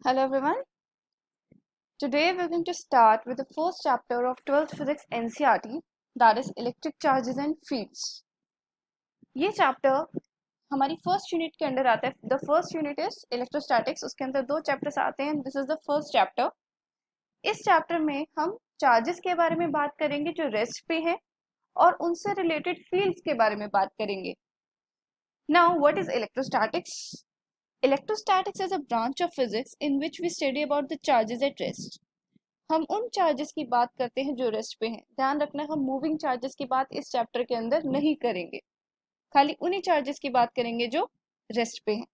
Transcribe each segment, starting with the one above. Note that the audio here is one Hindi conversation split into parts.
Hello everyone. Today we're going to start with the first chapter of 12th Physics NCERT, that is Electric Charges and Fields. ये चैप्टर हमारी फर्स्ट यूनिट के अंडर आता है. The first unit is electrostatics. उसके अंदर दो चैप्टर्स आते हैं. This is the first chapter. इस चैप्टर में हम चार्जेस के बारे में बात करेंगे जो रेस्ट पे हैं और उनसे रिलेटेड फील्ड्स के बारे में बात करेंगे. Now what is electrostatics? Electrostatics is a branch of physics in which we study about the charges at rest. हम उन चार्जेस की बात करते हैं जो रेस्ट पे हैं. ध्यान रखना, हम मूविंग चार्जेस की बात इस चैप्टर के अंदर नहीं करेंगे, खाली उन्हीं चार्जेस की बात करेंगे जो रेस्ट पे हैं.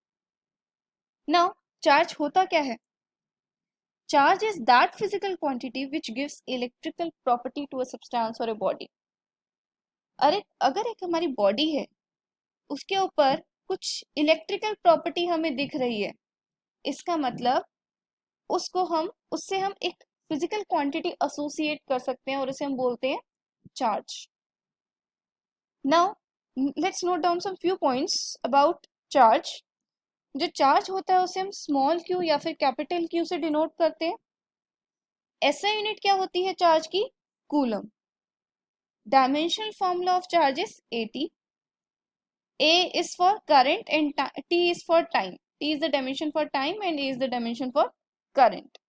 नाउ चार्ज होता क्या है? Charge is that physical quantity which gives electrical property to a substance और अ बॉडी. अगर एक हमारी बॉडी है, उसके ऊपर कुछ इलेक्ट्रिकल प्रॉपर्टी हमें दिख रही है, इसका मतलब उससे हम एक फिजिकल क्वांटिटी एसोसिएट कर सकते हैं और उसे हम बोलते हैं charge. Now let's note down some few points about charge. जो चार्ज होता है उसे हम स्मॉल क्यू या फिर कैपिटल क्यू से डिनोट करते हैं. ऐसा यूनिट क्या होती है चार्ज की? Coulomb. Dimensional formula of charge is AT. A is for current and T is for time. T is the dimension for time and A is the dimension for current.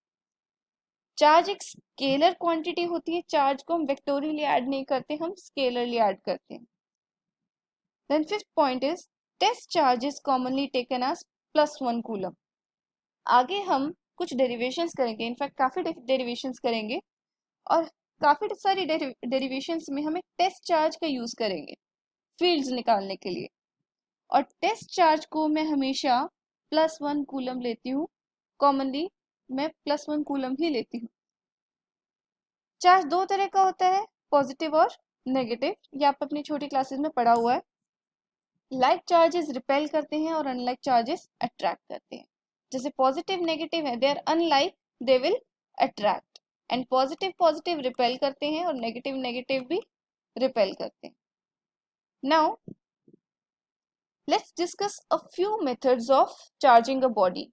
Charge एक स्केलर क्वांटिटी होती है. चार्ज को हम वेक्टोरियली ऐड नहीं करते, हम स्केलरली ऐड करते हैं. Then fifth point is test charge is commonly taken as +1 coulomb. आगे हम कुछ डेरिवेशंस करेंगे, इनफैक्ट काफी डेरिवेशंस करेंगे और काफी सारी डेरिवेशंस में हमें टेस्ट चार्ज का यूज करेंगे फील्ड्स निकालने के लिए. और टेस्ट चार्ज को मैं हमेशा +1 कूलम लेती हूँ. कॉमनली मैं +1 कूलम ही लेती हूँ. चार्ज दो तरह का होता है, पॉजिटिव और नेगेटिव. ये आप अपनी छोटी क्लासेस में पढ़ा हुआ है. लाइक चार्जेस रिपेल करते हैं और अनलाइक चार्जेस अट्रैक्ट करते हैं. जैसे पॉजिटिव नेगेटिव है, they are unlike, they will attract. And positive positive repel करते हैं और नेगेटिव नेगेटिव भी रिपेल करते हैं. Now let's discuss a few methods of charging a body.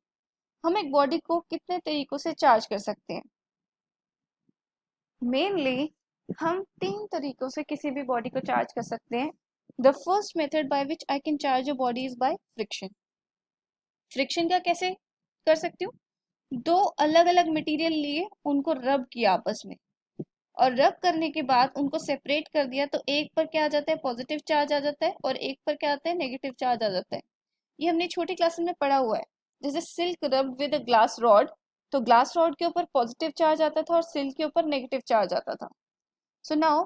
हम एक बॉडी को कितने तरीकों से चार्ज कर सकते हैं? मेनली हम 3 तरीकों से किसी भी बॉडी को चार्ज कर सकते हैं. The first method by which I can charge a body is by friction. Friction का कैसे कर सकती हूँ? दो अलग अलग मटेरियल लिए, उनको रब किया आपस में, और रब करने के बाद उनको सेपरेट कर दिया, तो एक पर क्या आ जाता है? पॉजिटिव चार्ज आ जाता है और एक पर क्या आता है? नेगेटिव चार्ज आ जाता है. ये हमने छोटी क्लासेस में पढ़ा हुआ है. जैसे सिल्क रब विद अ ग्लास रॉड, तो ग्लास रॉड के ऊपर पॉजिटिव चार्ज आता था और सिल्क के ऊपर नेगेटिव चार्ज आता था. So now,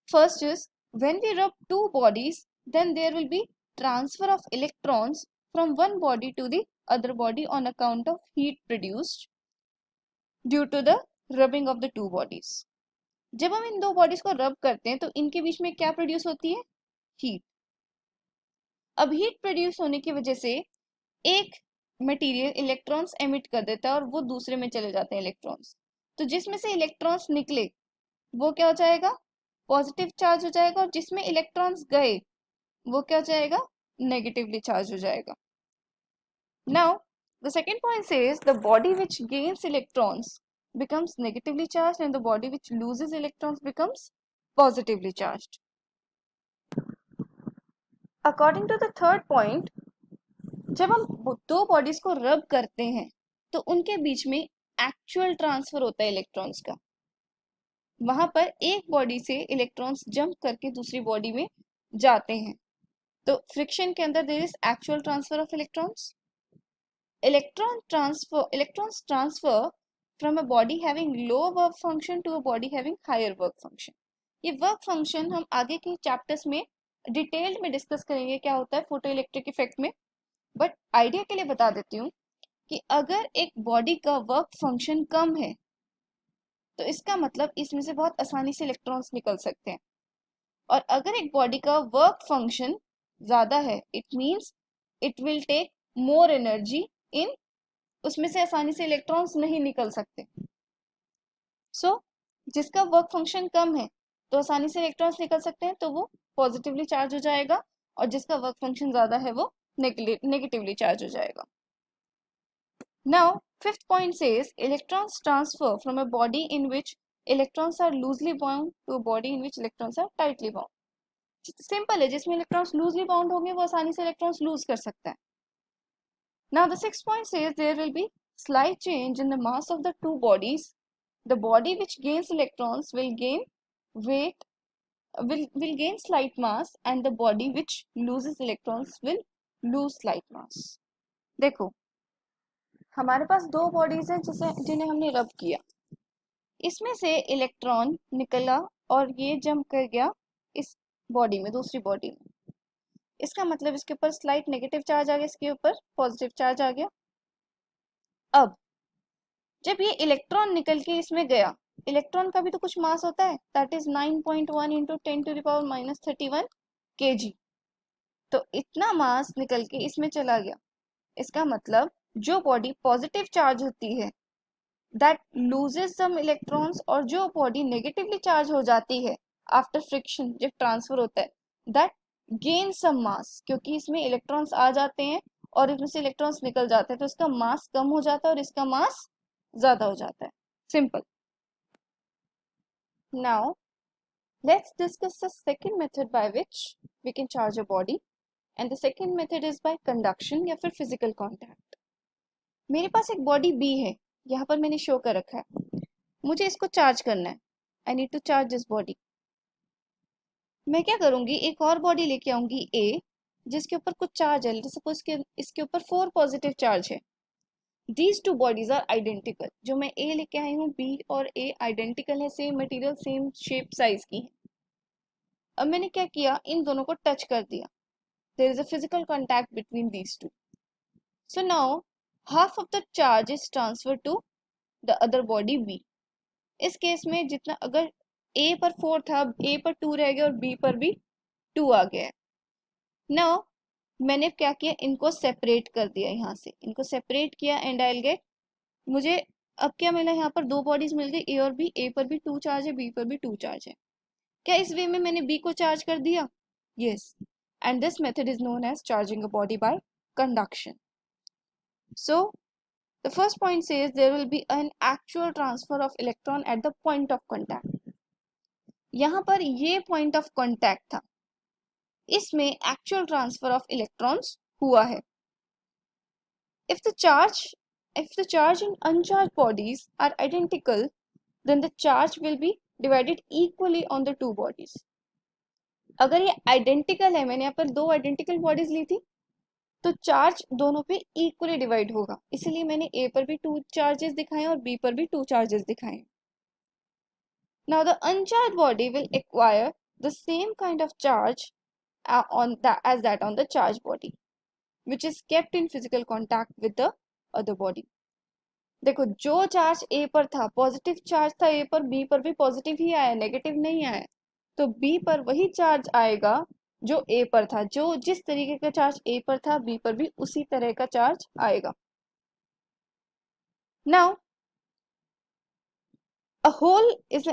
first is when we rub two bodies, then there will be transfer of electrons from one body to the other body on account of heat produced due to the rubbing of the two bodies. जब हम इन दो बॉडीज को रब करते हैं तो इनके बीच में क्या प्रोड्यूस होती है? हीट. अब हीट प्रोड्यूस होने की वजह से एक मटेरियल इलेक्ट्रॉन्स एमिट कर देता है और वो दूसरे में चले जाते हैं इलेक्ट्रॉन्स. तो जिसमें से इलेक्ट्रॉन्स निकले वो क्या हो जाएगा? पॉजिटिव चार्ज हो जाएगा. और जिसमें इलेक्ट्रॉन्स गए वो क्या हो जाएगा? नेगेटिवली चार्ज हो जाएगा. Now the second point says the body which gains electrons becomes negatively charged and the body which loses electrons becomes positively charged. According to the third point, जब हम दो बॉडीज को रब करते हैं तो उनके बीच में एक्चुअल ट्रांसफर होता है इलेक्ट्रॉन्स का. वहां पर एक बॉडी से इलेक्ट्रॉन्स जंप करके दूसरी बॉडी में जाते हैं. तो फ्रिक्शन के अंदर there is actual transfer of electrons. Electrons transfer from a body having low work function to a body having higher work function. ये वर्क फंक्शन हम आगे के चैप्टर्स में डिटेल्ड में डिस्कस करेंगे क्या होता है फोटो इलेक्ट्रिक इफेक्ट में. बट आइडिया के लिए बता देती हूँ कि अगर एक बॉडी का वर्क फंक्शन कम है तो इसका मतलब इसमें से बहुत आसानी से इलेक्ट्रॉन्स निकल सकते हैं. और अगर एक बॉडी का वर्क फंक्शन ज्यादा है, it means it will take more energy in, उसमें से आसानी से इलेक्ट्रॉन्स नहीं निकल सकते. सो जिसका वर्क फंक्शन कम है तो आसानी से इलेक्ट्रॉन्स निकल सकते हैं, तो वो पॉजिटिवली चार्ज हो जाएगा. और जिसका वर्क फंक्शन ज्यादा है वो नेगेटिवली चार्ज हो जाएगा. Now, fifth point says electrons transfer from a body in which electrons are loosely bound to a body in which electrons are tightly bound. Simple है, जिसमें इलेक्ट्रॉन्स लूजली बाउंड होंगे वो आसानी से इलेक्ट्रॉन्स लूज कर सकता है. Now the sixth point says there will be slight change in the mass of the two bodies. The body which gains electrons will gain weight, will gain slight mass, and the body which loses electrons will lose slight mass. देखो, हमारे पास दो बॉडीज हैं जिन्हें हमने रब किया. इसमें से इलेक्ट्रॉन निकला और ये जंप कर गया इस बॉडी में, दूसरी बॉडी में. इसका मतलब इसके ऊपर स्लाइट नेगेटिव चार्ज आ गया, इसके ऊपर पॉजिटिव चार्ज आ गया. अब जब ये इलेक्ट्रॉन निकल के इसमें गया, इलेक्ट्रॉन का भी तो कुछ मास होता है, दैट इज 9.1 इंटू 10⁻³ kg. तो इतना मास निकल के इसमें चला गया. इसका मतलब जो बॉडी पॉजिटिव चार्ज होती है दैट लूजेस सम इलेक्ट्रॉन्स, और जो बॉडी नेगेटिवली चार्ज हो जाती है आफ्टर फ्रिक्शन, जब ट्रांसफर होता है, दैट गेन सम मास, क्योंकि इसमें इलेक्ट्रॉन्स आ जाते हैं और इसमें से इलेक्ट्रॉन्स निकल जाते हैं, तो इसका मास कम हो जाता है और इसका मास ज्यादा हो जाता है. Simple. Now let's discuss the second method by which we can charge a body, and the second method is by conduction या फिर फिजिकल कॉन्टैक्ट. मेरे पास एक बॉडी बी है, यहाँ पर मैंने शो कर रखा है. मुझे इसको चार्ज करना है. I need to charge this body. मैं क्या करूंगी, एक और बॉडी लेके आऊंगी ए, जिसके ऊपर कुछ चार्ज है. सपोज इसके ऊपर 4 पॉजिटिव चार्ज है. These two bodies are identical. जो मैं ए लेके आई हूँ, बी और ए आइडेंटिकल है, same material, same shape, size की है. अब मैंने क्या किया, इन दोनों को टच कर दिया. There is a physical contact between these two. So now half of the charge is transfer to the other body B. इस केस में जितना, अगर ए पर 4 था, ए पर 2 रह गया और बी पर भी 2 आ गया. नाउ मैंने क्या किया, इनको सेपरेट कर दिया. यहाँ से इनको सेपरेट किया एंड आई विल गेट, मुझे अब क्या मिला, यहाँ पर दो बॉडीज मिल गई, ए और बी. ए पर भी 2 चार्ज है, बी पर भी 2 चार्ज है. क्या इस वे में मैंने बी को चार्ज कर दिया? Yes. And this method is known as charging a body by conduction. So the first point says there will be an actual transfer of electron at the point of contact. यहाँ पर ये point of contact था, इसमें actual transfer of electrons हुआ है. If the charge in uncharged bodies are identical, then the charge will be divided equally on the two bodies. अगर ये identical है, मैंने यहाँ पर दो identical bodies ली थी, तो चार्ज दोनों पे इक्वली डिवाइड होगा. इसीलिए मैंने ए पर भी 2 चार्जेस दिखाए और बी पर भी 2 चार्जेस दिखाए. Now the uncharged body will acquire the same kind of charge as that on the charged body, which is kept in physical contact with the other body. देखो, जो चार्ज ए पर था, पॉजिटिव चार्ज था ए पर, बी पर भी पॉजिटिव ही आया, नेगेटिव नहीं आया. तो बी पर वही चार्ज आएगा जो ए पर था. जो जिस तरीके का चार्ज ए पर था, बी पर भी उसी तरह का चार्ज आएगा. Now a hole is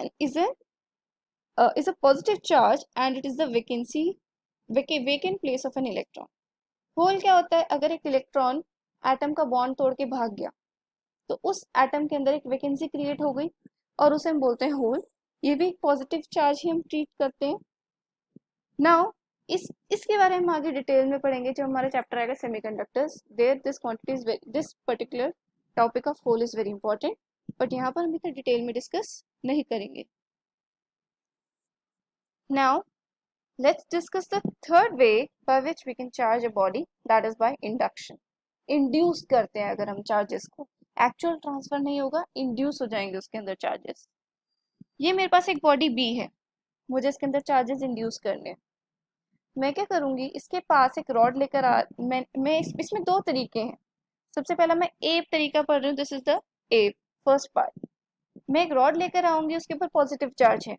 a positive charge and it is the vacant place of an electron. Hole क्या होता है, अगर एक इलेक्ट्रॉन एटम का बॉन्ड तोड़ के भाग गया तो उस एटम के अंदर एक वैकेंसी क्रिएट हो गई और उसे हम बोलते हैं होल. ये भी एक पॉजिटिव चार्ज ही हम ट्रीट करते हैं. नाउ इसके बारे में हम आगे डिटेल में पढ़ेंगे जब हमारा चैप्टर आएगा semiconductors. There this particular topic of hole is very important, but यहाँ पर हम इतना डिटेल में डिस्कस नहीं करेंगे. Now let's discuss the third way by which we can charge a body, that is by induction. Induce करते हैं अगर हम चार्जेस को. एक्चुअल ट्रांसफर नहीं होगा, इंड्यूस हो जाएंगे उसके अंदर चार्जेस. ये मेरे पास एक बॉडी बी है, मुझे इसके अंदर चार्जेस इंड्यूस करने हैं. मैं क्या करूंगी, इसके पास एक रॉड लेकर मैं इसमें दो तरीके हैं. सबसे पहला मैं ए तरीका पढ़ रही हूँ, this is the A first part. मैं एक रॉड लेकर आऊंगी, उसके ऊपर पॉजिटिव चार्ज है.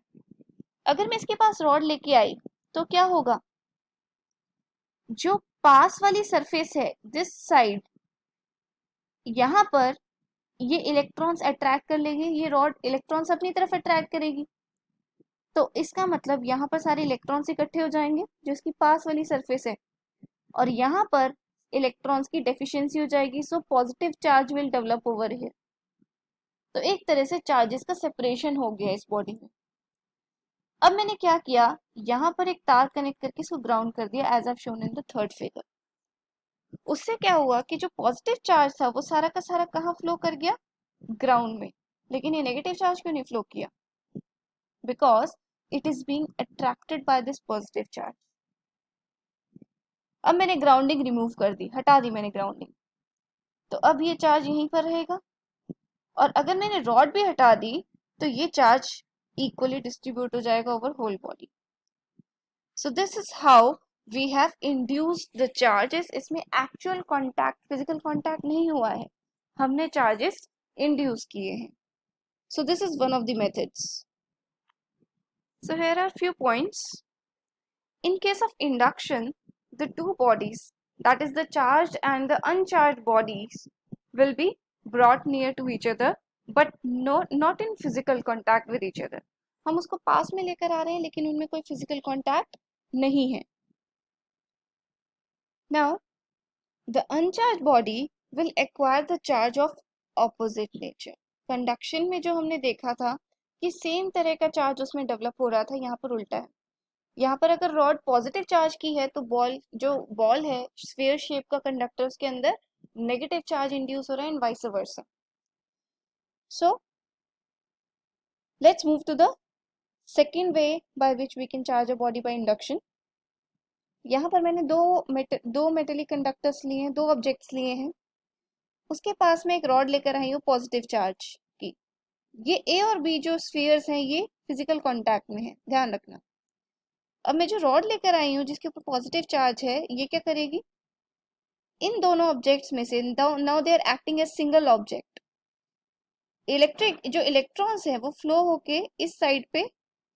अगर मैं इसके पास रॉड लेके आई तो क्या होगा, जो पास वाली सरफेस है दिस साइड, यहाँ पर ये इलेक्ट्रॉन्स अट्रैक्ट कर लेंगे, ये रॉड इलेक्ट्रॉन्स अपनी तरफ अट्रैक्ट करेगी. तो इसका मतलब यहाँ पर सारे इलेक्ट्रॉन्स इकट्ठे हो जाएंगे जो इसकी पास वाली सरफेस है, और यहाँ पर इलेक्ट्रॉन्स की डेफिशिएंसी हो जाएगी, so positive charge will develop over here. तो एक तरह से चार्जेस का सेपरेशन हो गया इस बॉडी में। अब मैंने क्या किया, यहाँ पर एक तार कनेक्ट करके इसको ग्राउंड कर दिया as I shown in the third figure. उससे क्या हुआ कि जो पॉजिटिव चार्ज था वो सारा का सारा कहाँ फ्लो कर गया, ग्राउंड में। लेकिन ये नेगेटिव चार्ज क्यों नहीं फ्लो किया, because it is being attracted by this positive charge. अब मैंने ग्राउंडिंग रिमूव कर दी, हटा दी मैंने ग्राउंडिंग, तो अब ये चार्ज यहीं पर रहेगा। और अगर मैंने रॉड भी हटा दी तो ये चार्ज इक्वली डिस्ट्रीब्यूट हो जाएगा over whole body. So this is how we have induced the charges. इसमें एक्चुअल कांटेक्ट, फिजिकल कांटेक्ट नहीं हुआ है, हमने चार्जेस इंड्यूस किए हैं। So this is one of the methods. So here are few points. In case of induction, the two bodies, that is the charged and the uncharged bodies, will be brought near to each other, but not in physical contact with each other. हम उसको पास में लेकर आ रहे हैं लेकिन उनमें कोई physical contact नहीं है। Now, the uncharged body will acquire the charge of opposite nature. Conduction में जो हमने देखा था कि सेम तरह का चार्ज उसमें डेवलप हो रहा था, यहाँ पर उल्टा है। यहाँ पर अगर रॉड पॉजिटिव चार्ज की है तो बॉल है स्फीयर शेप का कंडक्टर, उसके अंदर नेगेटिव चार्ज इंड्यूस हो रहा है and vice versa. So let's move to the second way by which we can charge a body by induction. यहाँ पर मैंने दो मेटेलिक कंडक्टर्स लिए हैं, दो ऑब्जेक्ट्स लिए हैं। उसके पास में एक रॉड लेकर आई हूँ पॉजिटिव चार्ज की। ये ए और बी जो स्फीयर्स हैं ये फिजिकल कॉन्टैक्ट में है, ध्यान रखना। अब मैं जो रॉड लेकर आई हूँ जिसके ऊपर पॉजिटिव चार्ज है, ये क्या करेगी, इन दोनों ऑब्जेक्ट्स में से now they are acting as single object. जो इलेक्ट्रॉन्स है वो फ्लो होके इस साइड पे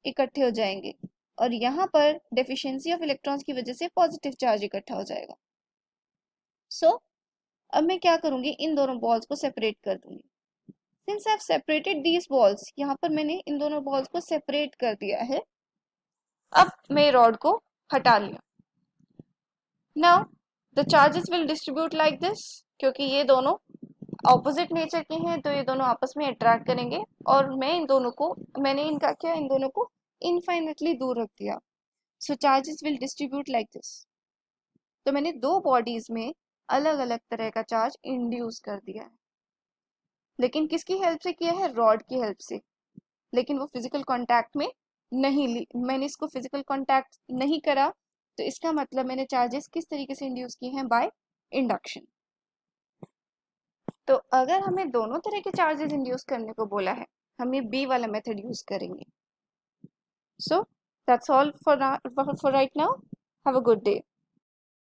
इकट्ठे हो जाएंगे और यहाँ पर डेफिशिएंसी ऑफ इलेक्ट्रॉन्स की वजह से पॉजिटिव चार्ज इकट्ठा हो जाएगा। सो अब मैं क्या करूंगी, इन दोनों बॉल्स को सेपरेट कर दूंगी। Since I have separated these balls, यहाँ पर मैंने इन दोनों बॉल्स को सेपरेट कर दिया है। अब मैं रॉड को हटा लिया। Now the charges will distribute like this, क्योंकि ये दोनों ऑपोजिट नेचर के हैं तो ये दोनों आपस में अट्रैक्ट करेंगे और मैंने इनका क्या, इन दोनों को इनफाइनेटली दूर रख दिया। So charges will distribute like this. तो मैंने दो बॉडीज में अलग अलग तरह का चार्ज इंड्यूस कर दिया है, लेकिन किसकी हेल्प से किया है, रॉड की हेल्प से। लेकिन वो फिजिकल कांटेक्ट में नहीं ली, मैंने इसको फिजिकल कांटेक्ट नहीं करा, तो इसका मतलब मैंने चार्जेस किस तरीके से इंड्यूस किए हैं, बाय इंडक्शन। तो अगर हमें दोनों तरह के चार्जेस इंड्यूस करने को बोला है, हम ये बी वाला मेथड यूज करेंगे। So that's all for right now. Have a good day.